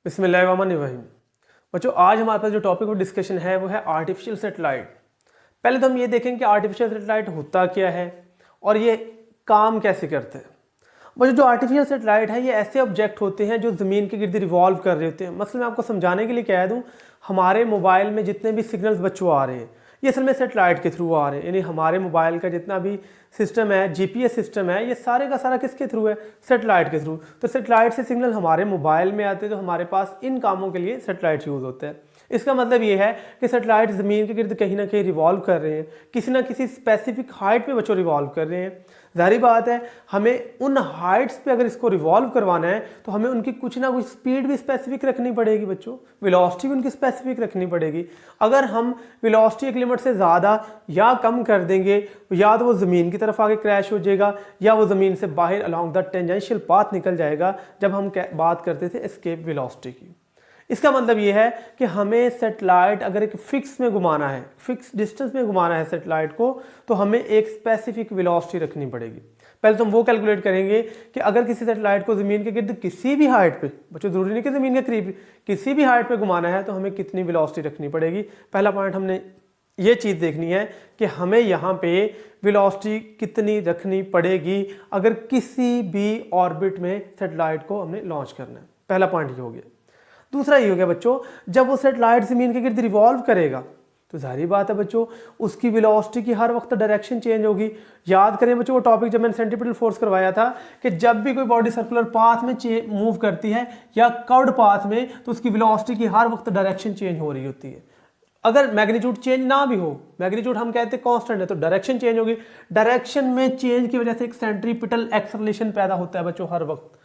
बिस्मिल्लाहिर्रहमानिर्रहीम। बच्चों आज हमारे पास जो टॉपिक ऑफ डिस्कशन है वो है आर्टिफिशियल सेटेलाइट। पहले तो हम ये देखेंगे कि आर्टिफिशियल सेटेलाइट होता क्या है और ये काम कैसे करते हैं। बच्चों जो आर्टिफिशियल सेटेलाइट है ये ऐसे ऑब्जेक्ट होते हैं जो ज़मीन के गिर्द रिवॉल्व कर रहे होते हैं। मतलब मैं आपको समझाने के लिए कह दूँ, हमारे मोबाइल में जितने भी सिग्नल्स बच्चों आ रहे हैं ये असल में सेटेलाइट के थ्रू आ रहे हैं। यानी हमारे मोबाइल का जितना भी सिस्टम है, जीपीएस सिस्टम है, ये सारे का सारा किसके थ्रू है? सेटेलाइट के थ्रू। तो सेटेलाइट से सिग्नल हमारे मोबाइल में आते हैं, तो हमारे पास इन कामों के लिए सेटेलाइट यूज़ होता है। इसका मतलब ये है कि सेटेलाइट ज़मीन के गिर्द कहीं ना कहीं रिवॉल्व कर रहे हैं, किसी ना किसी स्पेसिफिक हाइट पे बच्चों रिवॉल्व कर रहे हैं। जाहिर बात है हमें उन हाइट्स पे अगर इसको रिवॉल्व करवाना है तो हमें उनकी कुछ ना कुछ स्पीड भी स्पेसिफिक रखनी पड़ेगी बच्चों, वेलोसिटी भी उनकी स्पेसिफिक रखनी पड़ेगी। अगर हम वेलोसिटी एक लिमिट से ज़्यादा या कम कर देंगे या तो वो ज़मीन की तरफ आगे क्रैश हो जाएगा या वो ज़मीन से बाहर अलॉन्ग द टेंजेंशियल पाथ निकल जाएगा, जब हम बात करते थे एस्केप वेलोसिटी की। इसका मतलब ये है कि हमें सेटेलाइट अगर एक फिक्स में घुमाना है, फिक्स डिस्टेंस में घुमाना है सेटेलाइट को, तो हमें एक स्पेसिफिक वेलोसिटी रखनी पड़ेगी। पहले तो हम वो कैलकुलेट करेंगे कि अगर किसी सेटेलाइट को ज़मीन के गिर्द किसी भी हाइट पे, बच्चों ज़रूरी नहीं कि ज़मीन के करीब, किसी भी हाइट पे घुमाना है तो हमें कितनी वेलोसिटी रखनी पड़ेगी। पहला पॉइंट हमने ये चीज़ देखनी है कि हमें यहाँ पे वेलोसिटी कितनी रखनी पड़ेगी अगर किसी भी ऑर्बिट में सेटेलाइट को हमने लॉन्च करना है। पहला पॉइंट ये हो गया। दूसरा ये हो गया बच्चों, जब वो सेटेलाइट ज़मीन के गिर्द रिवॉल्व करेगा तो जाहिर बात है बच्चों उसकी वेलोसिटी की हर वक्त डायरेक्शन चेंज होगी। याद करें बच्चों वो टॉपिक जब मैंने सेंट्रीपिटल फोर्स करवाया था कि जब भी कोई बॉडी सर्कुलर पाथ में मूव करती है या कर्व्ड पाथ में, तो उसकी वेलोसिटी की हर वक्त डायरेक्शन चेंज हो रही होती है। अगर मैग्नीट्यूड चेंज ना भी हो, मैग्नीट्यूड हम कहते हैं कांस्टेंट है, तो डायरेक्शन चेंज होगी। डायरेक्शन में चेंज की वजह से एक सेंट्रीपिटल एक्सेलरेशन पैदा होता है बच्चों हर वक्त।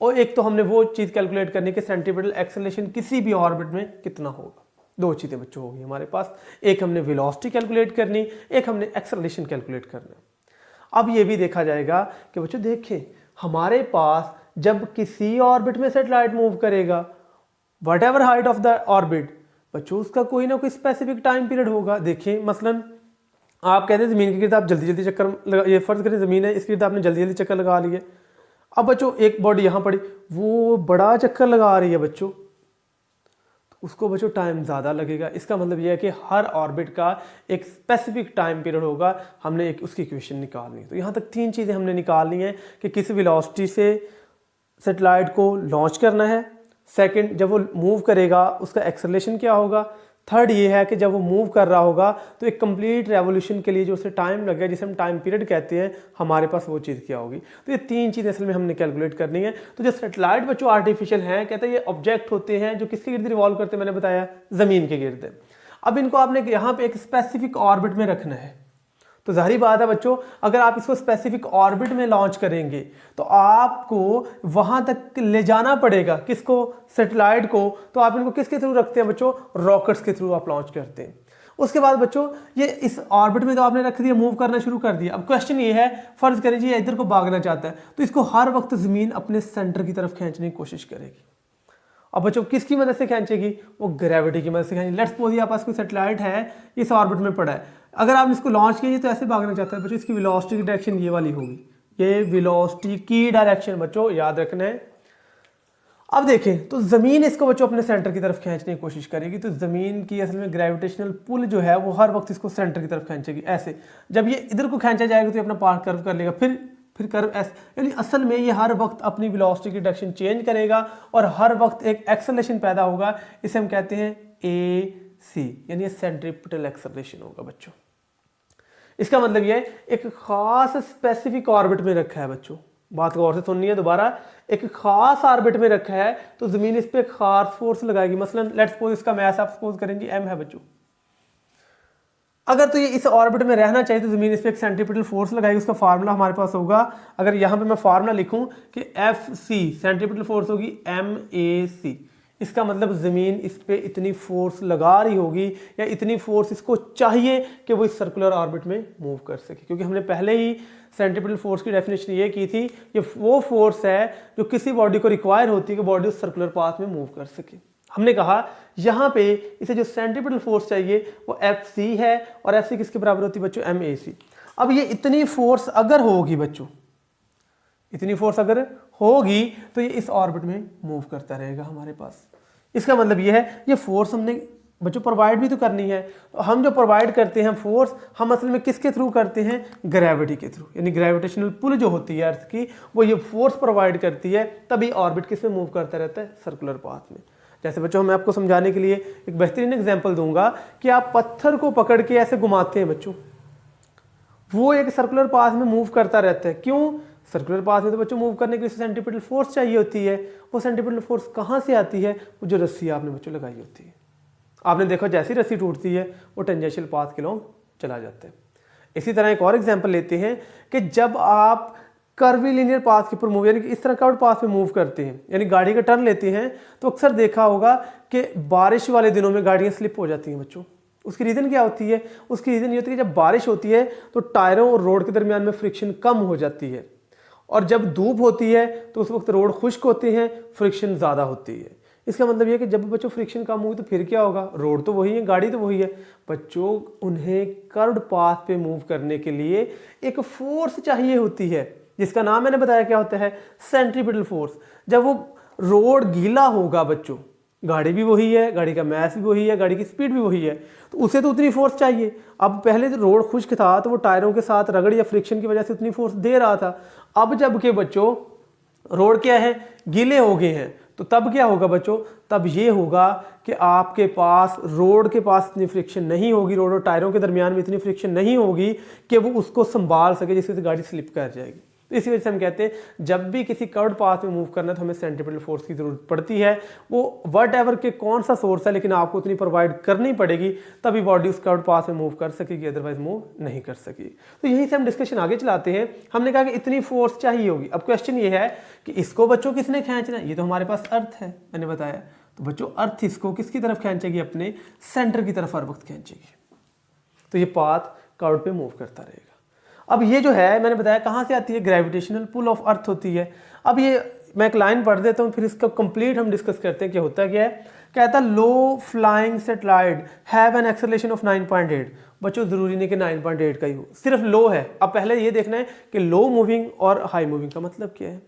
और एक तो हमने वो चीज़ कैलकुलेट करनी कि सेंट्रीपिटल एक्सेलरेशन किसी भी ऑर्बिट में कितना होगा। दो चीज़ें बच्चों होगी हमारे पास, एक हमने वेलोसिटी कैलकुलेट करनी, एक हमने एक्सेलरेशन कैलकुलेट करना। अब ये भी देखा जाएगा कि बच्चों देखें हमारे पास जब किसी ऑर्बिट में सेटेलाइट मूव करेगा, what ever height of the orbit, बच्चों उसका कोई ना कोई स्पेसिफिक टाइम पीरियड होगा। देखें मसलन आप कहते हैं ज़मीन के गिर्द आप जल्दी जल्दी चक्कर लगा, ये फ़र्ज़ करें ज़मीन है, इसके गिर्द आपने जल्दी जल्दी चक्कर लगा लिए। अब बच्चों एक बॉडी यहाँ पड़ी, वो बड़ा चक्कर लगा रही है बच्चों, तो उसको बच्चों टाइम ज़्यादा लगेगा। इसका मतलब यह है कि हर ऑर्बिट का एक स्पेसिफिक टाइम पीरियड होगा, हमने एक उसकी इक्वेशन निकालनी है। तो यहाँ तक तीन चीज़ें हमने निकालनी है कि किस वेलोसिटी से सेटेलाइट को लॉन्च करना है, सेकंड जब वो मूव करेगा उसका एक्सेलरेशन क्या होगा, थर्ड ये है कि जब वो मूव कर रहा होगा तो एक कंप्लीट रेवोल्यूशन के लिए जो उसे टाइम लगेगा, जिसे हम टाइम पीरियड कहते हैं, हमारे पास वो चीज़ क्या होगी। तो ये तीन चीज़ें असल में हमने कैलकुलेट करनी है। तो जो सेटेलाइट बच्चों आर्टिफिशियल हैं, कहते हैं ये ऑब्जेक्ट होते हैं जो किसके गिर्द रिवॉल्व करते हैं, मैंने बताया ज़मीन के गिर्द। अब इनको आपने यहाँ पे एक स्पेसिफिक ऑर्बिट में रखना है। तो जाहिर बात है बच्चों अगर आप इसको स्पेसिफिक ऑर्बिट में लॉन्च करेंगे तो आपको वहां तक ले जाना पड़ेगा, किसको? सेटेलाइट को। तो आप इनको किसके थ्रू रखते हैं बच्चों? रॉकेट्स के थ्रू आप लॉन्च करते हैं। उसके बाद बच्चों ये इस ऑर्बिट में तो आपने रख दिया, मूव करना शुरू कर दिया। अब क्वेश्चन ये है, फर्ज करें जी इधर को भागना चाहता है, तो इसको हर वक्त ज़मीन अपने सेंटर की तरफ खींचने की कोशिश करेगी। अब बच्चों किसकी मदद से खींचेगी? वो ग्रेविटी की मदद से खींचेगी। लेट्स सपोज ये आपके पास कोई सेटेलाइट है, इस ऑर्बिट में पड़ा है, अगर आप इसको लॉन्च कीजिए तो ऐसे भागना चाहता है बच्चों, इसकी वेलोसिटी की डायरेक्शन ये वाली होगी, ये वेलोसिटी की डायरेक्शन बच्चों याद रखना है। अब देखें तो ज़मीन इसको बच्चों अपने सेंटर की तरफ खींचने की कोशिश करेगी, तो ज़मीन की असल में ग्रेविटेशनल पुल जो है वो हर वक्त इसको सेंटर की तरफ खींचेगी ऐसे। जब ये इधर को खींचा जाएगा तो ये अपना पाथ कर्व कर लेगा, फिर कर्व ऐसे, यानी असल में ये हर वक्त अपनी वेलोसिटी की डायरेक्शन चेंज करेगा और हर वक्त एक एक्सेलरेशन पैदा होगा, इसे हम कहते हैं AC, यानी सेंट्रीपिटल एक्सेलरेशन होगा बच्चों। इसका मतलब ये एक खास स्पेसिफिक ऑर्बिट में रखा है बच्चों, बात को और से सुननी है दोबारा, एक खास ऑर्बिट में रखा है तो ज़मीन इस पर एक खास फोर्स लगाएगी। मसलन लेट्स सपोज इसका मैस आप सपोज करेंगे M है बच्चों, अगर तो ये इस ऑर्बिट में रहना चाहिए तो ज़मीन इस पर एक सेंट्रीपिटल फोर्स लगाएगी। उसका फार्मूला हमारे पास होगा, अगर यहाँ पे मैं फार्मूला लिखूँ कि FC सेंट्रीपिटल फोर्स होगी MAC, इसका मतलब ज़मीन इस पर इतनी फोर्स लगा रही होगी या इतनी फोर्स इसको चाहिए कि वो इस सर्कुलर ऑर्बिट में मूव कर सके, क्योंकि हमने पहले ही सेंट्रीपिटल फोर्स की डेफिनेशन ये की थी, ये वो फोर्स है जो किसी बॉडी को रिक्वायर होती है कि बॉडी उस सर्कुलर पाथ में मूव कर सके। हमने कहा यहाँ पे इसे जो सेंट्रीपिटल फोर्स चाहिए वो FC है, और FC किसके बराबर होती है बच्चों? MAC। अब ये इतनी फोर्स अगर होगी बच्चों, इतनी फोर्स अगर होगी तो ये इस ऑर्बिट में मूव करता रहेगा हमारे पास। इसका मतलब ये है ये फोर्स हमने बच्चों प्रोवाइड भी तो करनी है। तो हम जो प्रोवाइड करते हैं फोर्स, हम असल में किसके थ्रू करते हैं? ग्रेविटी के थ्रू। यानी ग्रेविटेशनल पुल जो होती है अर्थ की, वो ये फोर्स प्रोवाइड करती है, तभी ऑर्बिट किस में मूव करता रहता है? सर्कुलर पाथ में। जैसे बच्चों मैं आपको समझाने के लिए एक बेहतरीन एग्जाम्पल दूंगा कि आप पत्थर को पकड़ के ऐसे घुमाते हैं बच्चों, वो एक सर्कुलर पाथ में मूव करता रहता है। क्यों? सर्कुलर पाथ में तो बच्चों मूव करने के लिए सेंट्रीपिटल फोर्स चाहिए होती है। वो सेंट्रीपिटल फोर्स कहाँ से आती है? वो जो रस्सी आपने बच्चों लगाई होती है। आपने देखो जैसी रस्सी टूटती है वो टेंजेंशियल पाथ के लॉन्ग चला जाता है। इसी तरह एक और एग्जांपल लेते हैं कि जब आप कर्वीलिनियर पाथ के ऊपर मूव, यानी कि इस तरह कर्व्ड पाथ पे मूव करते हैं, यानी गाड़ी का टर्न लेते हैं, तो अक्सर देखा होगा कि बारिश वाले दिनों में गाड़ियाँ स्लिप हो जाती हैं बच्चों। उसकी रीज़न क्या होती है? उसकी रीज़न ये होती है कि जब बारिश होती है तो टायरों और रोड के दरमियान में फ्रिक्शन कम हो जाती है, और जब धूप होती है तो उस वक्त रोड खुश्क होते हैं, फ्रिक्शन ज़्यादा होती है। इसका मतलब ये है कि जब बच्चों फ्रिक्शन कम होगी तो फिर क्या होगा? रोड तो वही है, गाड़ी तो वही है बच्चों, उन्हें कर्व्ड पाथ पे मूव करने के लिए एक फोर्स चाहिए होती है, जिसका नाम मैंने बताया क्या होता है? Centripetal force. जब वो रोड गीला होगा बच्चों, गाड़ी भी वही है, गाड़ी का मैस भी वही है, गाड़ी की स्पीड भी वही है, तो उसे तो उतनी फोर्स चाहिए। अब पहले तो रोड खुश्क था तो वो टायरों के साथ रगड़ या फ्रिक्शन की वजह से उतनी फोर्स दे रहा था। अब जबकि बच्चों रोड क्या है? गीले हो गए हैं, तो तब क्या होगा बच्चों? तब ये होगा कि आपके पास रोड के पास इतनी फ्रिक्शन नहीं होगी, रोड और टायरों के दरमियान में इतनी फ्रिक्शन नहीं होगी कि वो उसको संभाल सके, जिससे से गाड़ी स्लिप कर जाएगी। तो इसी वजह से हम कहते हैं जब भी किसी कर्व्ड पाथ में मूव करना है तो हमें सेंट्रीपिटल फोर्स की जरूरत पड़ती है। वो वट एवर के कौन सा सोर्स है, लेकिन आपको उतनी प्रोवाइड करनी पड़ेगी, तभी बॉडी उस कर्व्ड पाथ में मूव कर सकेगी, अदरवाइज मूव नहीं कर सकेगी। तो यहीं से हम डिस्कशन आगे चलाते हैं। हमने कहा कि इतनी फोर्स चाहिए होगी। अब क्वेश्चन ये है कि इसको बच्चों किसने खींचना है? ये तो हमारे पास अर्थ है, मैंने बताया। तो बच्चों अर्थ इसको किसकी तरफ खींचेगी? अपने सेंटर की तरफ हर वक्त खींचेगी। तो ये पाथ कर्व्ड पे मूव करता रहेगा। अब ये जो है मैंने बताया कहाँ से आती है? ग्रेविटेशनल पुल ऑफ अर्थ होती है। अब ये मैं एक लाइन पढ़ देता हूँ, फिर इसका कंप्लीट हम डिस्कस करते हैं क्या होता है। क्या है? कहता है low flying satellite have an acceleration of 9.8। बच्चों जरूरी नहीं कि 9.8 का ही हो, सिर्फ लो है। अब पहले ये देखना है कि लो मूविंग और हाई मूविंग का मतलब क्या है।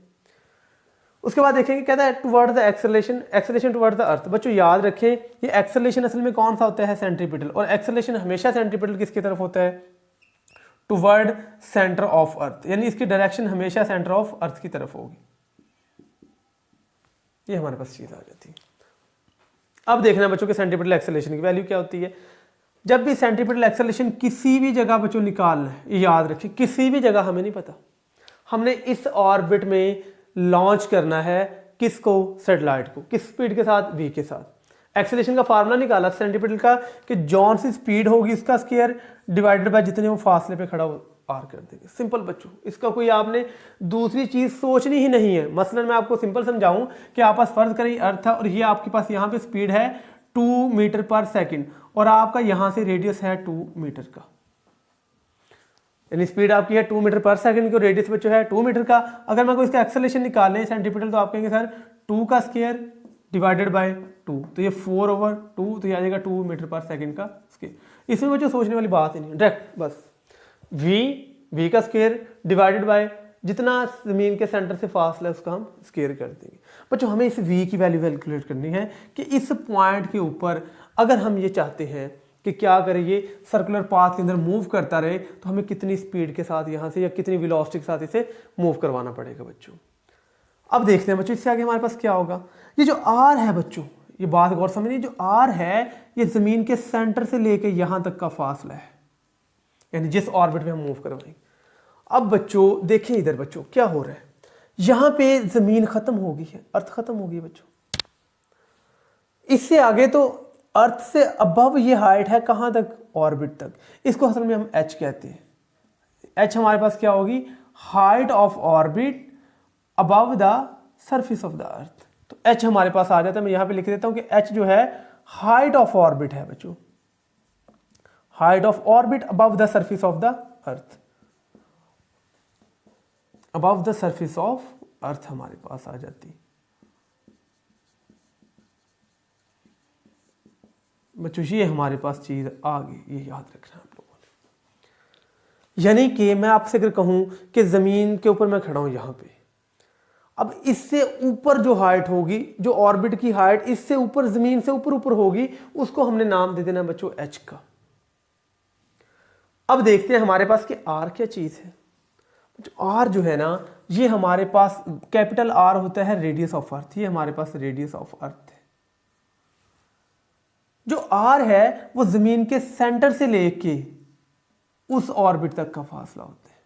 उसके बाद देखेंगे, कहता है toward the acceleration toward the earth. बच्चों याद रखें ये एक्सेलरेशन असल में कौन सा होता है? सेंट्रीपिटल। और एक्सेलरेशन हमेशा सेंट्रीपिटल किसकी तरफ होता है? टुवर्ड सेंटर ऑफ अर्थ, यानी इसकी डायरेक्शन हमेशा सेंटर ऑफ अर्थ की तरफ होगी। ये हमारे पास चीज आ जाती है। अब देखना बच्चों के सेंट्रीपिटल एक्सेलरेशन की वैल्यू क्या होती है। जब भी सेंट्रीपिटल एक्सेलरेशन किसी भी जगह बच्चों निकालना है, याद रखिए किसी भी जगह हमें नहीं पता, हमने इस ऑर्बिट में लॉन्च करना है किसको? सैटेलाइट को। किस स्पीड के साथ? v के साथ। एक्सेलरेशन का फार्मूला निकाला सेंट्रीपिटल का कि जौन सी स्पीड होगी उसका स्क्वायर डिवाइडेड बाय जितने वो फासले पे खड़ा हो आर कर देंगे। सिंपल बच्चों, इसका कोई आपने दूसरी चीज सोचनी ही नहीं है। मसलन मैं आपको सिंपल समझाऊं कि आप पास फर्ज करें अर्थ है और ये आपके पास यहाँ पे स्पीड है 2 मीटर पर सेकेंड और आपका यहाँ से रेडियस है 2 मीटर का, यानी स्पीड आपकी है 2 मीटर पर सेकंड की, रेडियस बच्चों है 2 मीटर का। अगर मैं कोई इसका एक्सेलरेशन निकालने है सेंट्रीपिटल, तो आप कहेंगे सर 2 का स्क्वायर डिवाइडेड बाय 2, तो ये 4/2, तो ये आ जाएगा 2 मीटर पर सेकंड का स्क्वायर। इसमें बच्चों सोचने वाली बात ही नहीं, डायरेक्ट बस v का स्क्वायर डिवाइडेड बाय जितना जमीन के सेंटर से फासला है उसका हम स्क्वायर कर देंगे। बच्चों हमें इस v की वैल्यू कैलकुलेट करनी है कि इस पॉइंट के ऊपर अगर हम ये चाहते हैं कि क्या करें, ये सर्कुलर पाथ के अंदर मूव करता रहे, तो हमें कितनी स्पीड के साथ यहाँ से या कितनी वेलोसिटी के साथ इसे मूव करवाना पड़ेगा बच्चों। अब देखते हैं बच्चों इससे आगे हमारे पास क्या होगा। ये जो r है बच्चों, ये बात गौर समझिए, जो r है ये जमीन के सेंटर से लेके यहाँ तक का फासला है, यानी जिस ऑर्बिट में हम मूव करवाएंगे। अब बच्चों देखें इधर बच्चों क्या हो रहा है, यहाँ पे जमीन खत्म हो गई है, अर्थ खत्म हो गई है बच्चों। इससे आगे तो अर्थ से अबव ये हाइट है कहाँ तक? ऑर्बिट तक। इसको असल में हम h कहते हैं। h हमारे पास क्या होगी? Height of orbit above the surface of the earth. तो h हमारे पास आ जाता है, मैं यहाँ पे लिख देता हूँ कि h जो है हाइट ऑफ ऑर्बिट है बच्चों, height of orbit above the surface of the earth, above the surface of earth हमारे पास आ जाती। बच्चों ये हमारे पास चीज आ गई, ये याद रखना आप लोगों ने। यानी कि मैं आपसे अगर कहूं कि जमीन के ऊपर मैं खड़ा हूं यहाँ पे, अब इससे ऊपर जो हाइट होगी, जो ऑर्बिट की हाइट इससे ऊपर, जमीन से ऊपर ऊपर होगी, उसको हमने नाम दे देना बच्चों एच का। अब देखते हैं हमारे पास कि आर क्या चीज है। आर जो है ना, ये हमारे पास कैपिटल आर होता है रेडियस ऑफ अर्थ, ये हमारे पास रेडियस ऑफ अर्थ है। जो आर है वो जमीन के सेंटर से लेके उस ऑर्बिट तक का फासला होता है।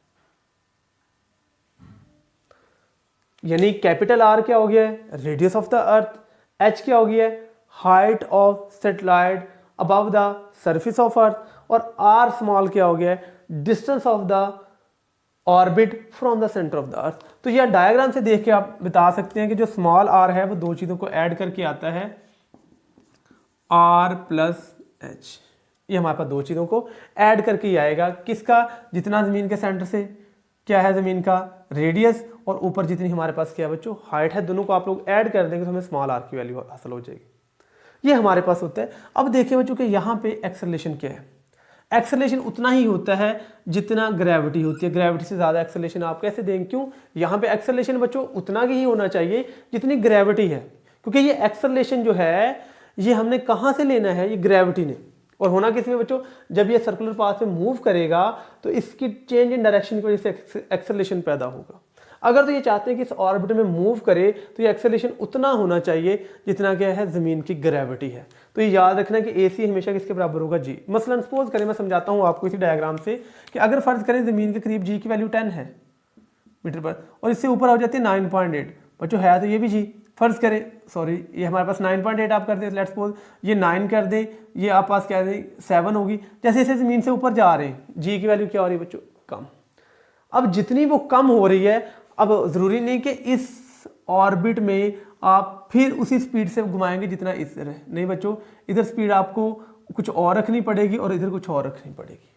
यानी कैपिटल आर क्या हो गया है, radius of the earth, H क्या हो गया है, height of satellite above the surface of earth, और आर स्मॉल क्या हो गया है, distance of the orbit from the centre of the earth. तो यह डायग्राम से देख के आप बता सकते हैं कि जो स्मॉल आर है वो दो चीजों को ऐड करके आता है, आर प्लस एच। ये हमारे पास दो चीजों को ऐड करके ही आएगा, किसका, जितना जमीन के सेंटर से क्या है जमीन का रेडियस, और ऊपर जितनी हमारे पास क्या है बच्चों हाइट है, दोनों को आप लोग ऐड कर देंगे तो हमें स्मॉल आर की वैल्यू हासिल हो जाएगी। ये हमारे पास होता है। अब देखिए बच्चों कि यहाँ पे एक्सेलरेशन क्या है। एक्सेलरेशन उतना ही होता है जितना ग्रेविटी होती है, ग्रेविटी से ज़्यादा एक्सेलरेशन आप कैसे देंगे, क्यों, यहाँ पे एक्सेलरेशन बच्चों उतना ही होना चाहिए जितनी ग्रेविटी है, क्योंकि ये एक्सेलरेशन जो है ये हमने कहाँ से लेना है, ये ग्रेविटी ने, और होना किस में बच्चों, जब ये सर्कुलर पाथ में मूव करेगा तो इसकी चेंज इन डायरेक्शन की वजह से एक्सेलरेशन पैदा होगा। अगर तो ये चाहते हैं कि इस ऑर्बिट में मूव करे तो ये एक्सेलरेशन उतना होना चाहिए जितना क्या है ज़मीन की ग्रेविटी है। तो ये याद रखना कि ए सी हमेशा किसके बराबर होगा, जी। मसलन सपोज करें, मैं समझाता हूँ आपको इसी डायग्राम से, कि अगर फर्ज करें ज़मीन के करीब जी की वैल्यू 10 है मीटर पर, और इससे ऊपर हो जाती है 9.8, बच्चों है तो ये भी जी, फर्ज करें, सॉरी ये हमारे पास 9.8 आप कर दें, लेट्स सपोज ये 9 कर दें, ये आप पास क्या दें 7 होगी। जैसे जैसे ज़मीन से ऊपर जा रहे हैं जी की वैल्यू क्या हो रही है बच्चों, कम। अब जितनी वो कम हो रही है, अब ज़रूरी नहीं कि इस ऑर्बिट में आप फिर उसी स्पीड से घुमाएंगे जितना इस तरह, नहीं बच्चों, इधर स्पीड आपको कुछ और रखनी पड़ेगी और इधर कुछ और रखनी पड़ेगी।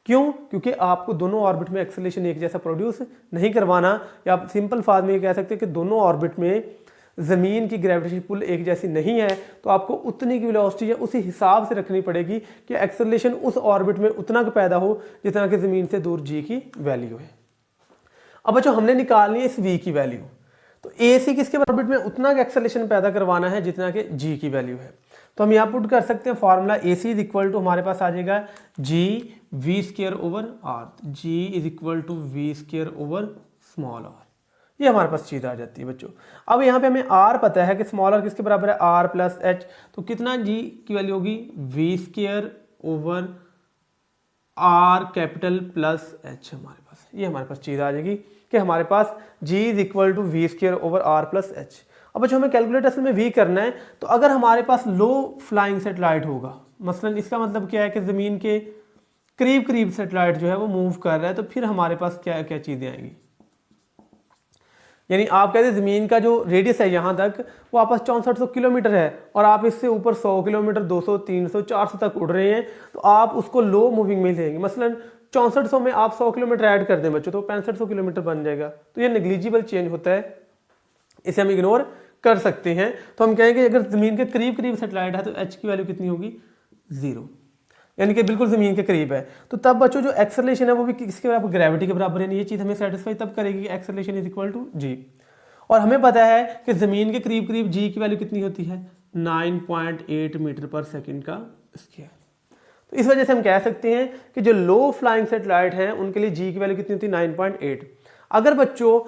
क्यों, क्योंकि आपको दोनों ऑर्बिट में एक्सेलरेशन एक जैसा प्रोड्यूस नहीं करवाना, या आप सिंपल फार्म में कह सकते हैं कि दोनों ऑर्बिट में ज़मीन की ग्रेविटेशनल पुल एक जैसी नहीं है, तो आपको उतनी की वेलोसिटी उसी हिसाब से रखनी पड़ेगी कि एक्सेलरेशन उस ऑर्बिट में उतना का पैदा हो जितना कि ज़मीन से दूर जी की वैल्यू है। अब बच्चों हमने निकालनी है इस v की वैल्यू, तो ए सी किसके ऑर्बिट में उतना का एक्सेलरेशन पैदा करवाना है जितना कि जी की वैल्यू है। तो हम यहाँ पुट कर सकते हैं formula, a c is equal to हमारे पास आ जाएगा g we square over r, g is equal to we square over small r. ये हमारे पास चीज़ आ जाती है बच्चों। अब यहाँ पे हमें आर पता है कि स्मॉल आर किसके बराबर है, आर प्लस एच, तो कितना जी की वैल्यू होगी, V square over R capital plus H हमारे पास। ये हमारे पास चीज़ आ जाएगी कि हमारे पास g is equal to we square over are plus h. अब बच्चों हमें कैलकुलेट असल में वी करना है, तो अगर हमारे पास लो फ्लाइंग सेटेलाइट होगा, मसलन इसका मतलब क्या है कि ज़मीन के करीब करीब सेटेलाइट जो है वो मूव कर रहा है, तो फिर हमारे पास क्या क्या चीज़ें आएंगी। यानी आप कहते हैं ज़मीन का जो रेडियस है यहाँ तक वो आपस 6400 किलोमीटर है, और आप इससे ऊपर 100 किलोमीटर 200 300 400 तक उड़ रहे हैं, तो आप उसको लो मूविंग में लेंगे। मसलन 6400 में आप 100 किलोमीटर ऐड कर दें बच्चों, तो 6500 किलोमीटर बन जाएगा। तो ये नेग्लिजिबल चेंज होता है, इसे हम इग्नोर कर सकते हैं। तो हम कहेंगे अगर ज़मीन के करीब करीब सेटेलाइट है तो एच की वैल्यू कितनी होगी, 0, यानी कि बिल्कुल ज़मीन के करीब है। तो तब बच्चों जो एक्सेलरेशन है वो भी किसके बराबर, ग्रेविटी के बराबर है। ये चीज़ हमें सेटिस्फाई तब करेगी कि एक्सेलरेशन इज इक्वल टू जी, और हमें पता है कि ज़मीन के करीब करीब जी की वैल्यू कितनी होती है, 9.8 मीटर पर सेकेंड का स्क्वायर। तो इस वजह से हम कह सकते हैं कि जो लो फ्लाइंग सेटेलाइट हैं उनके लिए जी की वैल्यू कितनी होती है, 9.8। अगर बच्चों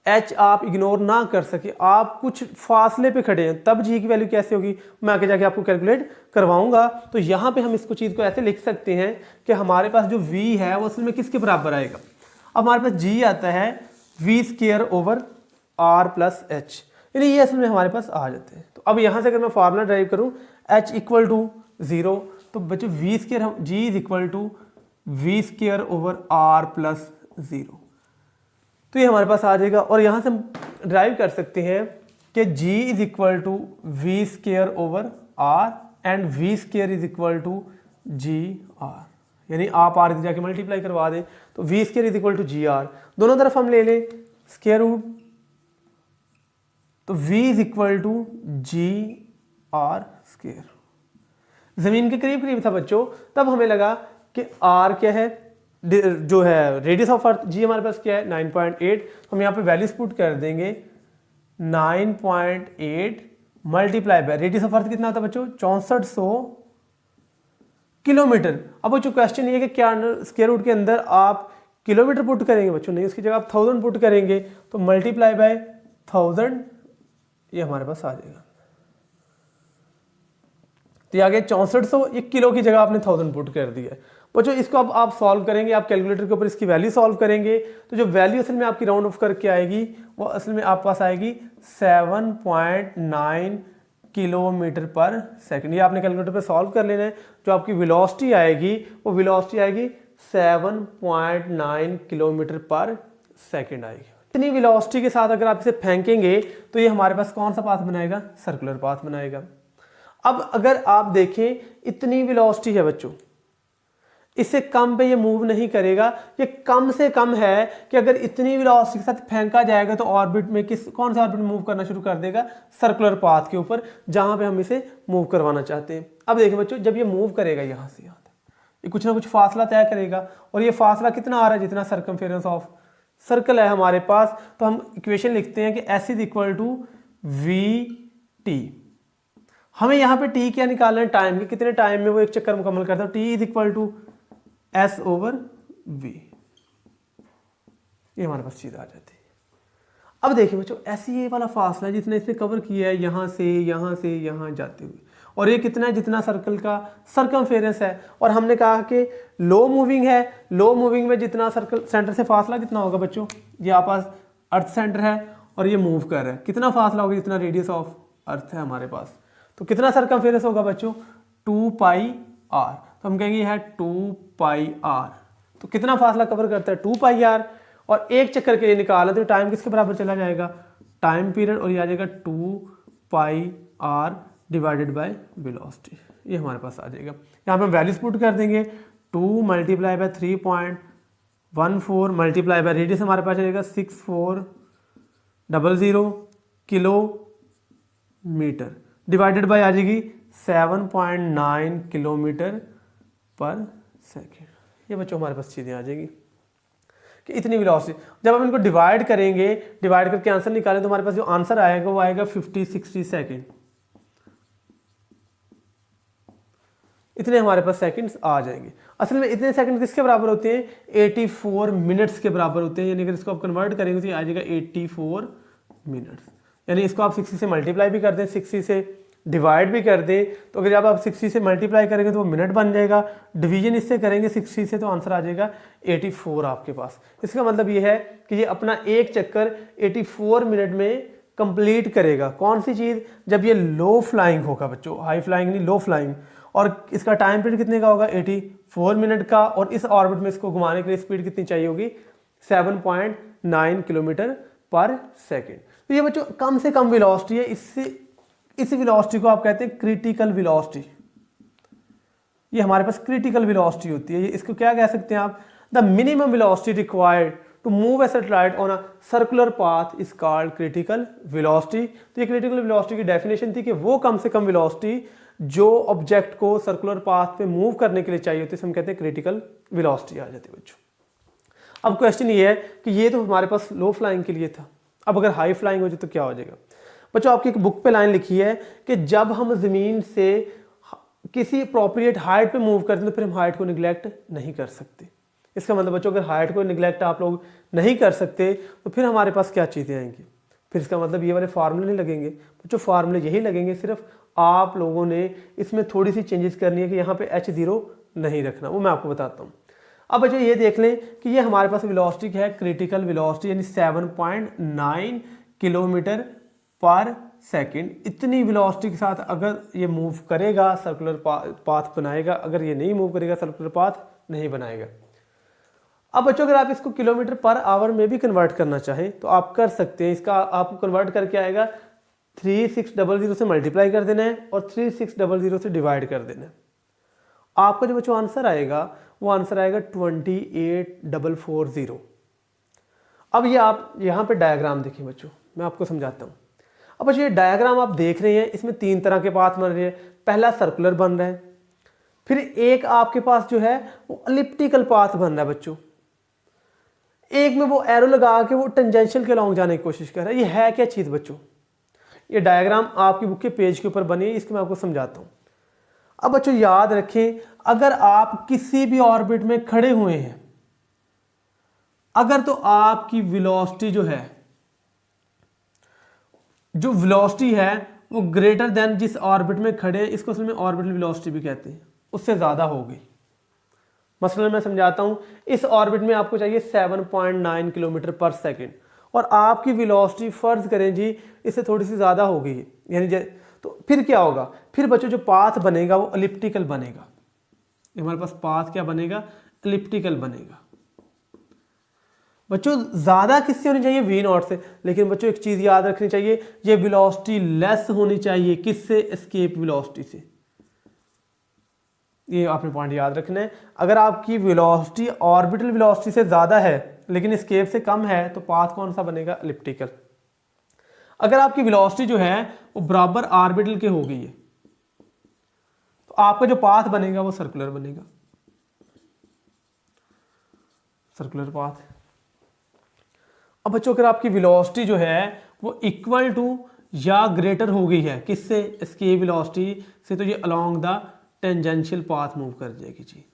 एच आप इग्नोर ना कर सके, आप कुछ फासले पे खड़े हैं, तब जी की वैल्यू कैसे होगी, मैं आगे जाके आपको कैलकुलेट करवाऊंगा। तो यहाँ पे हम इसको चीज़ को ऐसे लिख सकते हैं कि हमारे पास जो v है वो असल में किसके बराबर आएगा। अब हमारे पास g आता है V square over are plus H, यानी ये असल में हमारे पास आ जाते हैं। तो अब यहाँ से अगर मैं फार्मूला ड्राइव करूँ h इक्वल टू 0, तो बच्चों वी स्क्वायर हम g is equal to we square over are plus 0, तो ये हमारे पास आ जाएगा। और यहाँ से हम ड्राइव कर सकते हैं कि g is equal to we square over R and V square is equal to ji R, यानी आप आर जाके मल्टीप्लाई करवा दें तो V square is equal to ji R, दोनों तरफ हम ले लें स्क्वायर रूट, तो v is equal to ji R square. जमीन के करीब करीब था बच्चों, तब हमें लगा कि r क्या है, जो है रेडियस ऑफ अर्थ, जी हमारे पास क्या है 9.8, हम यहाँ पे वैल्यूज पुट कर देंगे 9.8 multiply by radius of earth कितना होता है बच्चों 6400 किलोमीटर। अब बच्चों क्वेश्चन ये है कि क्या स्क्वायर रूट के अंदर आप किलोमीटर पुट करेंगे बच्चों, नहीं, उसकी जगह आप 1000 पुट करेंगे तो मल्टीप्लाई बाय 1000 ये हमारे पास आ जाएगा। तो ये आ गया 6400, ये किलो की जगह आपने 1000 पुट कर दिया है बच्चों। इसको अब आप सॉल्व करेंगे, आप कैलकुलेटर के ऊपर इसकी वैल्यू सॉल्व करेंगे तो जो वैल्यू असल में आपकी राउंड ऑफ करके आएगी वो असल में आप पास आएगी 7.9 किलोमीटर पर सेकंड। ये आपने कैलकुलेटर पे सॉल्व कर लेना है। जो आपकी वेलोसिटी आएगी वो वेलोसिटी आएगी 7.9 किलोमीटर पर सेकंड आएगी। इतनी वेलोसिटी के साथ अगर आप इसे फेंकेंगे तो ये हमारे पास कौन सा पाथ बनाएगा, सर्कुलर पाथ बनाएगा। अब अगर आप देखें इतनी वेलोसिटी है बच्चों, इससे कम पे ये मूव नहीं करेगा, ये कम से कम है कि अगर इतनी वेलोसिटी के साथ फेंका जाएगा तो ऑर्बिट में कौन सा ऑर्बिट मूव करना शुरू कर देगा, सर्कुलर पाथ के ऊपर जहां पे हम इसे मूव करवाना चाहते हैं। अब देखिए बच्चों, जब ये मूव करेगा यहां से यहाँ तक, ये कुछ ना कुछ फासला तय करेगा और ये फासला कितना आ रहा है, जितना सर्कमफेरेंस ऑफ सर्कल है हमारे पास। तो हम इक्वेशन लिखते हैं कि S is equal to VT। हमें यहाँ पे T क्या निकालना है, टाइम के कितने टाइम में वो एक चक्कर मुकम्मल करता है। T is equal to S over V, ये हमारे पास चीज आ जाती है। अब देखिए बच्चों, ऐसी ये वाला फासला जितना इसने कवर किया है यहां से यहां जाते हुए, और ये कितना है, जितना सर्कल का सर्कमफेरेंस है। और हमने कहा कि लो मूविंग है, लो मूविंग में जितना सर्कल सेंटर से फासला कितना होगा बच्चों, ये आप पास अर्थ सेंटर है और ये मूव कर रहा है, कितना फासला होगा, जितना रेडियस ऑफ अर्थ है हमारे पास। तो कितना सर्कमफेरेंस होगा बच्चों, 2πr। तो हम कहेंगे है 2πr। तो कितना फासला कवर करता है, 2πr। और एक चक्कर के लिए निकाला तो टाइम किसके बराबर चला जाएगा, टाइम पीरियड, और ये आ जाएगा 2πr डिवाइडेड बाय वेलोसिटी, ये हमारे पास आ जाएगा। यहाँ पे हम वैल्यूज पुट कर देंगे, 2 multiply by 3.14 multiply by radius हमारे पास जाएगा 6400 किलोमीटर डिवाइडेड बाय आ जाएगी 7.9 किलोमीटर पर सेकेंड। ये बच्चों हमारे पास चीजें आ जाएगी कि इतनी वेलोसिटी। जब हम इनको डिवाइड करेंगे, डिवाइड करके आंसर निकालें तो हमारे पास जो आंसर आएगा वो आएगा 50-60 सेकेंड। इतने हमारे पास सेकंड्स आ जाएंगे। असल में इतने सेकंड किसके बराबर होते हैं, 84 मिनट्स के बराबर होते हैं। यानी अगर इसको आप कन्वर्ट करेंगे तो आ जाएगा 84 मिनट्स। यानी इसको आप 60 से मल्टीप्लाई भी कर दें, 60 से डिवाइड भी कर दें, तो अगर जब आप 60 से मल्टीप्लाई करेंगे तो वो मिनट बन जाएगा। डिवीजन इससे करेंगे 60 से तो आंसर आ जाएगा 84 आपके पास। इसका मतलब ये है कि ये अपना एक चक्कर 84 मिनट में कंप्लीट करेगा। कौन सी चीज़, जब ये लो फ्लाइंग होगा बच्चों, हाई फ्लाइंग नहीं, लो फ्लाइंग। और इसका टाइम पीरियड कितने का होगा, 84 मिनट का। और इस ऑर्बिट में इसको घुमाने के लिए स्पीड कितनी चाहिए होगी, 7.9 किलोमीटर पर सेकेंड। तो ये बच्चों कम से कम वेलोसिटी है। इस वेलोसिटी को आप कहते हैं क्रिटिकल वेलोसिटी। ये हमारे पास क्रिटिकल वेलोसिटी होती है। इसको क्या कह सकते हैं आप, the minimum velocity required to move a satellite on a circular path is called critical velocity. तो ये क्रिटिकल वेलोसिटी की डेफिनेशन थी कि वो कम से कम वेलोसिटी जो ऑब्जेक्ट को सर्कुलर पाथ पे मूव करने के लिए चाहिए होती है, हम कहते हैं क्रिटिकल वेलोसिटी आ जाती है बच्चों। अब क्वेश्चन ये है कि ये तो हमारे पास लो फ्लाइंग के लिए था, अब अगर हाई फ्लाइंग हो जाए तो क्या हो जाएगा बच्चों। आपकी एक बुक पे लाइन लिखी है कि जब हम जमीन से किसी अप्रोप्रिएट हाइट पे मूव करते हैं तो फिर हम हाइट को निगलेक्ट नहीं कर सकते। इसका मतलब बच्चों अगर हाइट को निगलेक्ट आप लोग नहीं कर सकते तो फिर हमारे पास क्या चीज़ें आएंगी, फिर इसका मतलब ये वाले फार्मूले नहीं लगेंगे बच्चों। फार्मूले यही लगेंगे, सिर्फ आप लोगों ने इसमें थोड़ी सी चेंजेस करनी है कि यहाँ पे H0 नहीं रखना, वो मैं आपको बताता हूँ। अब बच्चों ये देख लें कि ये हमारे पास वेलोसिटी है क्रिटिकल वेलोसिटी, यानी 7.9 किलोमीटर पर सेकंड। इतनी वेलोसिटी के साथ अगर ये मूव करेगा सर्कुलर पाथ बनाएगा, अगर ये नहीं मूव करेगा सर्कुलर पाथ नहीं बनाएगा। अब बच्चों अगर आप इसको किलोमीटर पर आवर में भी कन्वर्ट करना चाहें तो आप कर सकते हैं। इसका आपको कन्वर्ट करके आएगा 3600 से मल्टीप्लाई कर देना है और 3600 से डिवाइड कर देना है। आपका जो बच्चों आंसर आएगा वो आंसर आएगा 28440। अब ये आप यहाँ पे डायग्राम देखिए बच्चों, मैं आपको समझाता हूँ। अब बच्चों ये डायग्राम आप देख रहे हैं, इसमें 3 तरह के पाथ बन रहे हैं। पहला सर्कुलर बन रहा है, फिर एक आपके पास जो है वो एलिप्टिकल पाथ बन रहा है बच्चों। एक में वो एरो लगा के वो टेंजेंशियल के लॉन्ग जाने की कोशिश कर रहा है। ये है क्या चीज़ बच्चों, ये डायग्राम आपकी बुक के पेज के ऊपर बनी है, इसको मैं आपको समझाता हूँ। अब बच्चों याद रखें, अगर आप किसी भी ऑर्बिट में खड़े हुए हैं, अगर तो आपकी वेलोसिटी जो है, जो वेलोसिटी है वो ग्रेटर देन जिस ऑर्बिट में खड़े हैं, इसको असल में ऑर्बिटल वेलोसिटी भी कहते हैं, उससे ज़्यादा होगी। मसलन मैं समझाता हूँ, इस ऑर्बिट में आपको चाहिए 7.9 किलोमीटर पर सेकेंड और आपकी वेलोसिटी फर्ज करें जी इससे थोड़ी सी ज़्यादा हो गई है, यानी तो फिर क्या होगा, फिर बच्चों जो पाथ बनेगा वो एलिप्टिकल बनेगा। हमारे पास पाथ क्या बनेगा, एलिप्टिकल बनेगा। बच्चों ज़्यादा किससे होनी चाहिए, वी नॉट से, लेकिन बच्चों एक चीज़ याद रखनी चाहिए, ये वेलोसिटी लेस होनी चाहिए, किससे, एस्केप वेलोसिटी से। ये आपने पॉइंट याद रखना है। अगर आपकी वेलोसिटी ऑर्बिटल वेलोसिटी से ज़्यादा है लेकिन एस्केप से कम है तो पाथ कौन सा बनेगा, एलिप्टिकल। अगर आपकी वेलोसिटी जो है वो बराबर ऑर्बिटल के हो गई है तो आपका जो पाथ बनेगा वो सर्कुलर बनेगा, सर्कुलर पाथ। अब बच्चों अगर आपकी वेलोसिटी जो है वो इक्वल टू या ग्रेटर हो गई है किससे, एस्केप वेलोसिटी से, तो ये along the tangential path move कर जाएगी जी।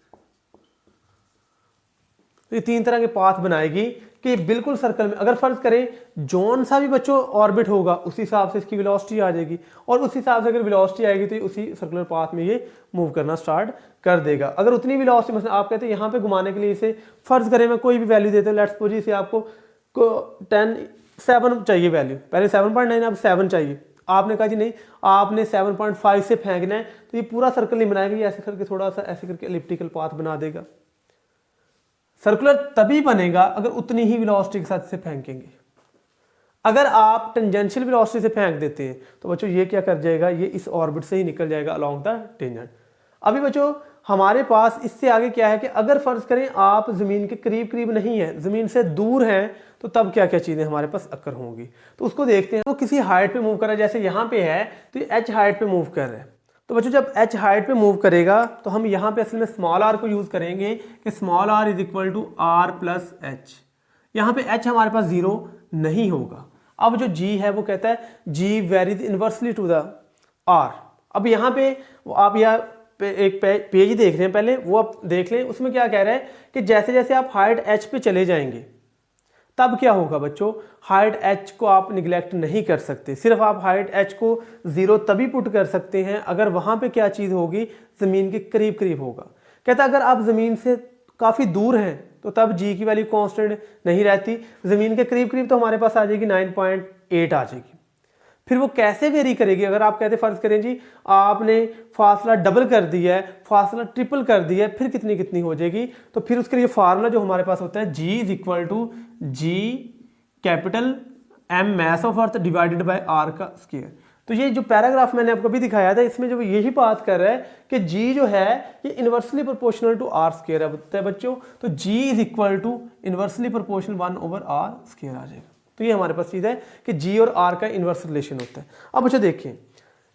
तो ये तीन तरह के पाथ बनाएगी कि बिल्कुल सर्कल में, अगर फर्ज करें जौन सा भी बच्चों ऑर्बिट होगा उसी हिसाब से इसकी वेलोसिटी आ जाएगी और उस हिसाब से अगर वेलोसिटी आएगी तो उसी सर्कुलर पाथ में ये मूव करना स्टार्ट कर देगा। अगर उतनी वेलोसिटी, मतलब आप कहते हैं यहाँ पे घुमाने के लिए इसे फर्ज करें मैं कोई भी वैल्यू देता हूँ, लेट्स सपोज इसे आपको 7 चाहिए वैल्यू, पहले 7.9 अब 7 चाहिए, आपने कहा जी नहीं आपने 7.5 से फेंकना है, तो ये पूरा सर्कल नहीं बनाएगा, ये ऐसे करके थोड़ा सा ऐसे करके एलिप्टिकल पाथ बना देगा। सर्कुलर तभी बनेगा अगर उतनी ही वेलोसिटी के साथ से फेंकेंगे। अगर आप टेंजेंशियल वेलोसिटी से फेंक देते हैं तो बच्चों ये क्या कर जाएगा, ये इस ऑर्बिट से ही निकल जाएगा अलोंग द टेंजेंट। अभी बच्चों हमारे पास इससे आगे क्या है कि अगर फर्ज करें आप जमीन के करीब करीब नहीं है, जमीन से दूर हैं, तो तब क्या क्या चीजें हमारे पास अक्कर होंगी, तो उसको देखते हैं। तो किसी हाइट पे मूव कर रहा है, जैसे यहाँ पे है तो ये h हाइट पे मूव कर रहा है, तो बच्चों जब h हाइट पे मूव करेगा तो हम यहाँ पे असल में स्मॉल r को यूज करेंगे कि small r is equal to r plus H. यहाँ पे h हमारे पास 0 नहीं होगा। अब जो g है वो कहता है g varies inversely to the r। अब यहाँ पे आप यहाँ पे एक पेज देख रहे हैं, पहले वो आप देख लें, उसमें क्या कह रहा है कि जैसे जैसे आप हाइट h पे चले जाएंगे तब क्या होगा बच्चों, हाइट h को आप निगलेक्ट नहीं कर सकते, सिर्फ आप हाइट h को 0 तभी पुट कर सकते हैं अगर वहां पे क्या चीज़ होगी, ज़मीन के करीब करीब होगा। कहता अगर आप ज़मीन से काफ़ी दूर हैं तो तब g की वैल्यू कांस्टेंट नहीं रहती, ज़मीन के करीब करीब तो हमारे पास आ जाएगी 9.8 आ जाएगी। फिर वो कैसे वेरी करेगी, अगर आप कहते फर्ज करें जी आपने फासला डबल कर दिया है, फासला ट्रिपल कर दिया है, फिर कितनी कितनी हो जाएगी, तो फिर उसके लिए फार्मूला जो हमारे पास होता है g is equal to G capital m mass of earth divided by r का स्क्वायर। तो ये जो पैराग्राफ मैंने आपको भी दिखाया था इसमें जो यही बात कर रहा है कि g जो है ये inversely proportional to r square है बच्चों, तो g is equal to inversely proportional 1/r square आ जाएगा। तो ये हमारे पास चीज़ है कि g और r का इनवर्स रिलेशन होता है। अब बच्चों देखिए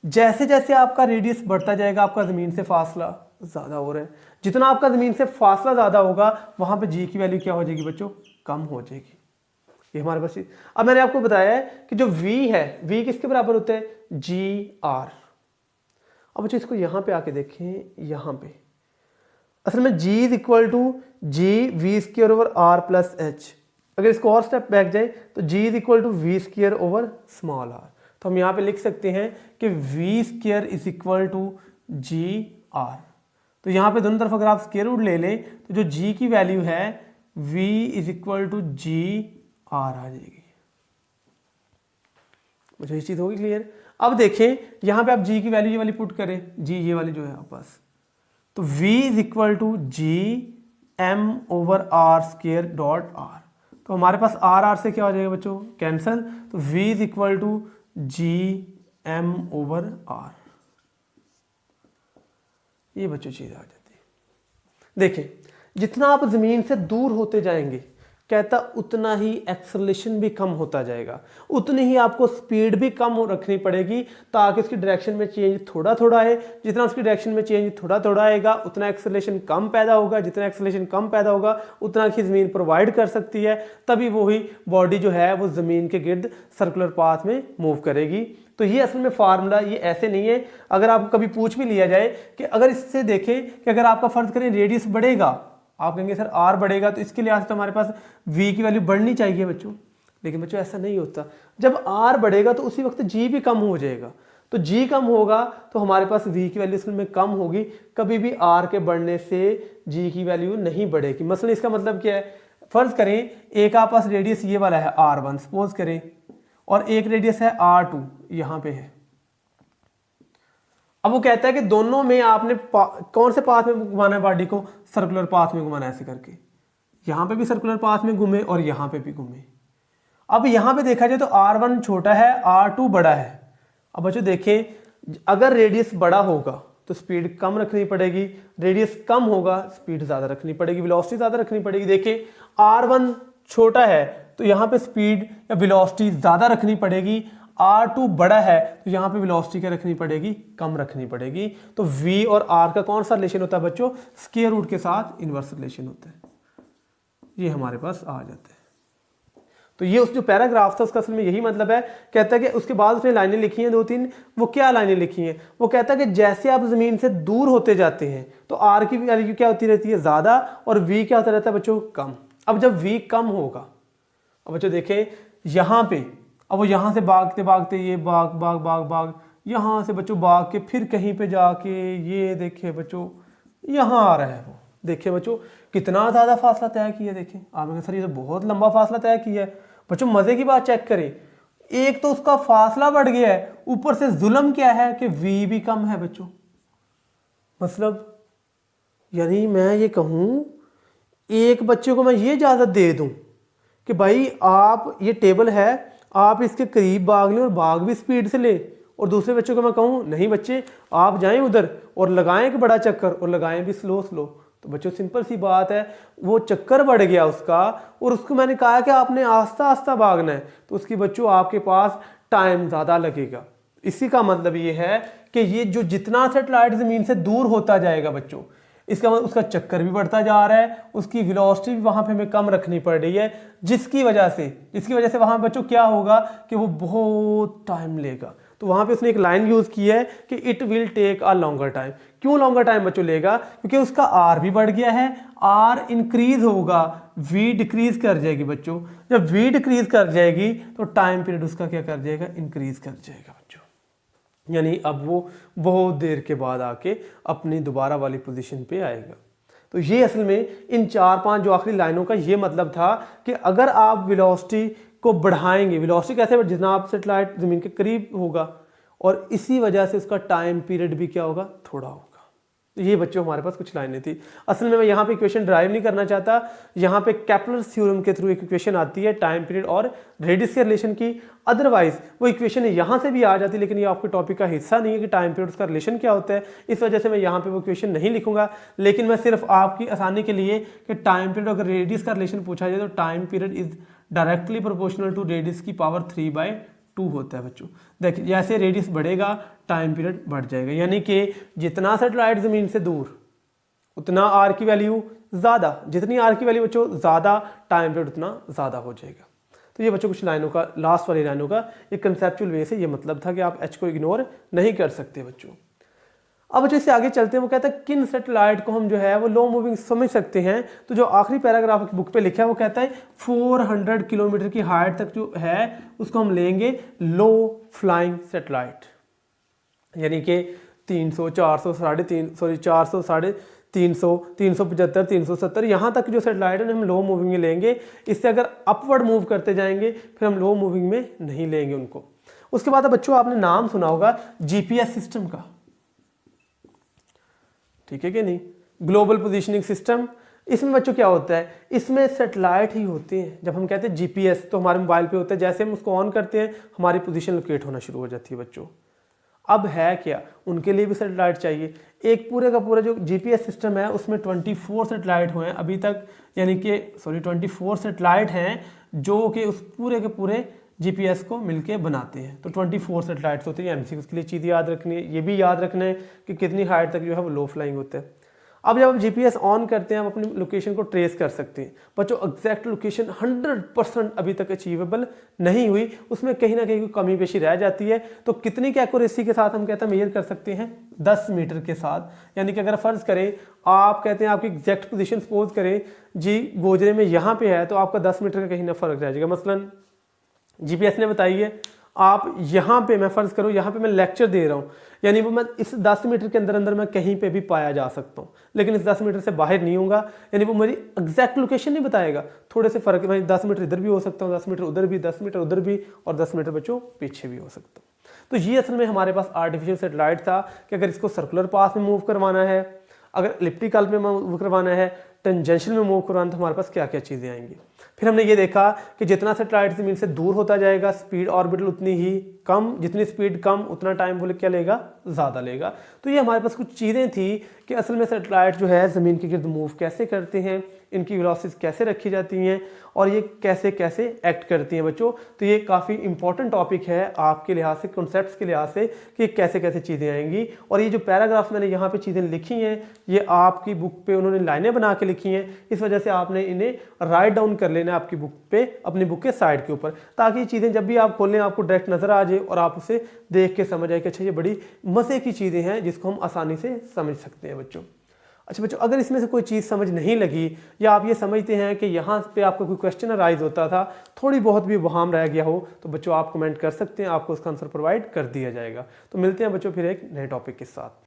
जैसे जैसे आपका रेडियस बढ़ता जाएगा आपका ज़मीन से फासला ज़्यादा हो रहा है, जितना आपका ज़मीन से फासला ज़्यादा होगा वहाँ पे g की वैल्यू क्या हो जाएगी बच्चों, कम हो जाएगी। ये हमारे पास चीज़। अब मैंने आपको बताया है कि जो v है v किसके बराबर होता है, g/r। अब बच्चों इसको यहाँ पे आके देखें, यहाँ पे असल में g is equal to G we square over r plus H. अगर इसको और स्टेप बैक जाए तो g is equal to we square over small r। तो हम यहाँ पे लिख सकते हैं कि v square is equal to ji R. तो यहाँ पे दोनों तरफ अगर आप स्क्वायर रूट ले लें तो जो g की वैल्यू है v is equal to ji r आ जाएगी। मुझे ये चीज़ होगी क्लियर। अब देखें यहाँ पे आप g की वैल्यू ये वाली पुट करें, g ये वाली जो है आप पास, तो v is equal to G M over R square dot R. तो हमारे पास आर आर से क्या हो जाएगा बच्चों, कैंसल, तो v is equal to G M over R. ये बच्चों चीज़ आ जाती है। देखें जितना आप ज़मीन से दूर होते जाएंगे कहता उतना ही एक्सेलरेशन भी कम होता जाएगा, उतनी ही आपको स्पीड भी कम रखनी पड़ेगी ताकि उसकी डायरेक्शन में चेंज थोड़ा थोड़ा आए। जितना उसकी डायरेक्शन में चेंज थोड़ा थोड़ा आएगा उतना एक्सेलरेशन कम पैदा होगा, जितना एक्सेलरेशन कम पैदा होगा उतना ही ज़मीन प्रोवाइड कर सकती है, तभी वही बॉडी जो है वो ज़मीन के गिर्द सर्कुलर पाथ में मूव करेगी। तो ये असल में फार्मूला ये ऐसे नहीं है। अगर आपको कभी पूछ भी लिया जाए कि अगर इससे देखें कि अगर आपका फर्ज करें रेडियस बढ़ेगा, आप कहेंगे सर आर बढ़ेगा तो इसके लिहाज से तो हमारे पास वी की वैल्यू बढ़नी चाहिए बच्चों, लेकिन बच्चों ऐसा नहीं होता। जब आर बढ़ेगा तो उसी वक्त जी भी कम हो जाएगा, तो जी कम होगा तो हमारे पास वी की वैल्यू इसमें कम होगी, कभी भी आर के बढ़ने से जी की वैल्यू नहीं बढ़ेगी। मसलन इसका मतलब क्या है, फर्ज करें एक आप पास रेडियस ये वाला है R1 सपोज करें, और एक रेडियस है R2 यहां पे है। अब वो कहता है कि दोनों में आपने कौन से पाथ में घुमाना है बॉडी को, सर्कुलर पाथ में घुमाना है, ऐसे करके यहां पे भी सर्कुलर पाथ में घूमे और यहां पे भी घूमे। अब यहां पे देखा जाए तो R1 छोटा है, R2 बड़ा है। अब बच्चों देखें, अगर रेडियस बड़ा होगा तो स्पीड कम रखनी पड़ेगी, रेडियस कम होगा स्पीड ज्यादा रखनी पड़ेगी, वेलोसिटी ज्यादा रखनी पड़ेगी। देखिए R1 छोटा है तो यहाँ पे स्पीड या वेलोसिटी ज्यादा रखनी पड़ेगी, R2 बड़ा है तो यहाँ पे वेलोसिटी क्या रखनी पड़ेगी, कम रखनी पड़ेगी। तो V और R का कौन सा रिलेशन होता है बच्चों, स्क्वायर रूट के साथ इनवर्स रिलेशन होता है। ये हमारे पास आ जाता है। तो ये उस जो पैराग्राफ था उसका असल में यही मतलब है। कहता है कि उसके बाद उसने लाइनें लिखी हैं 2-3, वो क्या लाइनें लिखी हैं, वो कहता है कि जैसे आप जमीन से दूर होते जाते हैं तो आर की वैल्यू क्या होती रहती है, ज्यादा, और वी क्या होता रहता है बच्चों, कम। अब जब वी कम होगा, अब बच्चों देखें यहाँ पे, अब वो यहाँ से भागते भागते ये भाग भाग भाग भाग, यहाँ से बच्चों भाग के फिर कहीं पे जाके ये देखिए बच्चों यहाँ आ रहा है। वो देखिए बच्चों कितना ज़्यादा फासला तय किया। देखें आप कहेंगे सर ये तो बहुत लंबा फासला तय किया है। बच्चों मज़े की बात चेक करें, एक तो उसका फासला बढ़ गया है, ऊपर से जुल्म क्या है कि वी भी कम है बच्चों। मतलब यानी मैं ये कहूँ, एक बच्चे को मैं ये इजाज़त दे दूँ कि भाई आप ये टेबल है, आप इसके करीब भाग लें और भाग भी स्पीड से ले, और दूसरे बच्चों को मैं कहूँ नहीं बच्चे आप जाएं उधर और लगाएं एक बड़ा चक्कर और लगाएं भी स्लो स्लो। तो बच्चों सिंपल सी बात है, वो चक्कर बढ़ गया उसका, और उसको मैंने कहा कि आपने आस्ता आस्ता भागना है, तो उसकी बच्चों आपके पास टाइम ज़्यादा लगेगा। इसी का मतलब ये है कि ये जो जितना सैटेलाइट ज़मीन से दूर होता जाएगा बच्चों, इसका मतलब उसका चक्कर भी बढ़ता जा रहा है, उसकी वेलोसिटी भी वहाँ पे हमें कम रखनी पड़ रही है, जिसकी वजह से वहाँ बच्चों क्या होगा कि वो बहुत टाइम लेगा। तो वहाँ पे उसने एक लाइन यूज़ की है कि it will take a longer time. क्यों लॉन्गर टाइम बच्चों लेगा, क्योंकि उसका आर भी बढ़ गया है, आर इंक्रीज होगा, वी डिक्रीज कर जाएगी बच्चों। जब वी डिक्रीज कर जाएगी तो टाइम पीरियड उसका क्या कर जाएगा, इंक्रीज कर जाएगा बच्चों। यानी अब वो बहुत देर के बाद आके अपनी दोबारा वाली पोजीशन पे आएगा। तो ये असल में इन 4-5 जो आखिरी लाइनों का ये मतलब था कि अगर आप वेलोसिटी को बढ़ाएंगे, वेलोसिटी कैसे, जितना आप सैटेलाइट ज़मीन के करीब होगा, और इसी वजह से उसका टाइम पीरियड भी क्या होगा, थोड़ा होगा। तो ये बच्चों हमारे पास कुछ लाइनें थी। असल में मैं यहाँ पे इक्वेशन ड्राइव नहीं करना चाहता, यहाँ पे केपलर्स थ्योरम के थ्रू एक इक्वेशन आती है टाइम पीरियड और रेडियस के रिलेशन की। अदरवाइज वो इक्वेशन यहाँ से भी आ जाती, लेकिन ये आपके टॉपिक का हिस्सा नहीं है कि टाइम पीरियड उसका रिलेशन क्या होता है, इस वजह से मैं यहाँ पे वो इक्वेशन नहीं लिखूंगा। लेकिन मैं सिर्फ आपकी आसानी के लिए कि टाइम पीरियड अगर रेडियस का रिलेशन पूछा जाए तो time period is directly proportional to radius की पावर 3/2 होता है बच्चों। देखिए जैसे रेडियस बढ़ेगा टाइम पीरियड बढ़ जाएगा, यानी कि जितना सैटेलाइट ज़मीन से दूर उतना आर की वैल्यू ज़्यादा, जितनी आर की वैल्यू बच्चों ज़्यादा टाइम पीरियड उतना ज़्यादा हो जाएगा। तो ये बच्चों कुछ लाइनों का, लास्ट वाली लाइनों का एक कंसेप्चुअल वे से ये मतलब था कि आप एच को इग्नोर नहीं कर सकते बच्चों। अब बच्चों इससे आगे चलते हैं, वो कहता है किन सैटेलाइट को हम जो है वो लो मूविंग समझ सकते हैं। तो जो आखिरी पैराग्राफ बुक पे लिखा है वो कहता है 400 किलोमीटर की हाइट तक जो है उसको हम लेंगे लो फ्लाइंग सैटेलाइट, यानी कि 300, 400, 350, 400, 350, 375, 370 यहाँ तक जो सैटेलाइट है हम लो मूविंग में लेंगे। इससे अगर अपवर्ड मूव करते जाएंगे फिर हम लो मूविंग में नहीं लेंगे उनको। उसके बाद बच्चों आपने नाम सुना होगा जीपीएस सिस्टम का, ठीक है कि नहीं, ग्लोबल पोजीशनिंग सिस्टम। इसमें बच्चों क्या होता है, इसमें सैटेलाइट ही होते हैं। जब हम कहते हैं जीपीएस तो हमारे मोबाइल पे होता है, जैसे हम उसको ऑन करते हैं हमारी पोजीशन लोकेट होना शुरू हो जाती है बच्चों। अब है क्या, उनके लिए भी सैटेलाइट चाहिए। एक पूरे का पूरा जो जीपीएस सिस्टम है उसमें 24 सैटेलाइट हुए हैं अभी तक, यानी कि 24 सैटेलाइट हैं जो कि उस पूरे के पूरे जीपीएस को मिलके बनाते हैं। तो 24 सैटेलाइट्स होते हैं। एमसीक्यू के लिए चीज़ याद रखनी है, ये भी याद रखना है कि कितनी हाइट तक जो है वो लो फ्लाइंग होता है। अब जब आप जीपीएस ऑन करते हैं आप अपनी लोकेशन को ट्रेस कर सकते हैं। बच्चों एग्जैक्ट लोकेशन 100% अभी तक अचीवेबल नहीं हुई, उसमें कहीं ना कहीं कोई कमी पेशी रह जाती है। तो कितनी की एक्यूरेसी के साथ हम कहते हैं मेजर कर सकते हैं? 10 मीटर के साथ। यानी कि अगर फर्ज करें आप कहते हैं आपकी एग्जैक्ट पोजीशन सपोज करें जी गोजरे में यहाँ पे है, तो आपका 10 मीटर का कहीं ना फर्क रह जाएगा। मसलन जीपीएस ने बताई है आप यहाँ पे, मैं फर्ज करूँ यहाँ पे मैं लेक्चर दे रहा हूँ, यानी वो मैं इस 10 मीटर के अंदर अंदर मैं कहीं पे भी पाया जा सकता हूँ, लेकिन इस 10 मीटर से बाहर नहीं होगा, यानी वो मेरी एग्जैक्ट लोकेशन नहीं बताएगा। थोड़े से फर्क है भाई, 10 मीटर इधर भी हो सकता हूँ, 10 मीटर उधर भी, 10 मीटर उधर भी, और 10 मीटर बच्चों पीछे भी हो सकता हूँ। तो ये असल में हमारे पास आर्टिफिशियल सैटेलाइट था कि अगर इसको सर्कुलर पाथ में मूव करवाना है, अगर इलिप्टिकल में मूव करवाना है, टेंजेंशियल में मूव करवाना, तो हमारे पास क्या क्या चीज़ें आएंगी। फिर हमने ये देखा कि जितना सैटेलाइट ज़मीन से दूर होता जाएगा स्पीड ऑर्बिटल उतनी ही कम, जितनी स्पीड कम उतना टाइम वो क्या लेगा, ज़्यादा लेगा। तो ये हमारे पास कुछ चीज़ें थी कि असल में सैटेलाइट जो है ज़मीन के गिर्द मूव कैसे करते हैं, इनकी वेलोसिटीज कैसे रखी जाती हैं, और ये कैसे कैसे एक्ट करती हैं बच्चों। तो ये काफ़ी इंपॉर्टेंट टॉपिक है आपके लिहाज से, कॉन्सेप्ट्स के लिहाज से, कि कैसे कैसे चीज़ें आएंगी। और ये जो पैराग्राफ मैंने यहाँ पे चीज़ें लिखी हैं ये आपकी बुक पे उन्होंने लाइनें बना के लिखी हैं, इस वजह से आपने इन्हें राइट डाउन कर लेना आपकी बुक पे, अपनी बुक के साइड के ऊपर, ताकि ये चीज़ें जब भी आप खोलें आपको डायरेक्ट नज़र आ जाए और आप उसे देख के समझ आए कि अच्छा ये बड़ी मज़े की चीज़ें हैं जिसको हम आसानी से समझ सकते हैं बच्चों। अच्छा बच्चों, अगर इसमें से कोई चीज़ समझ नहीं लगी, या आप ये समझते हैं कि यहाँ पे आपका कोई क्वेश्चन अराइज होता था, थोड़ी बहुत भी वहाम रह गया हो, तो बच्चों आप कमेंट कर सकते हैं, आपको उसका आंसर प्रोवाइड कर दिया जाएगा। तो मिलते हैं बच्चों फिर एक नए टॉपिक के साथ।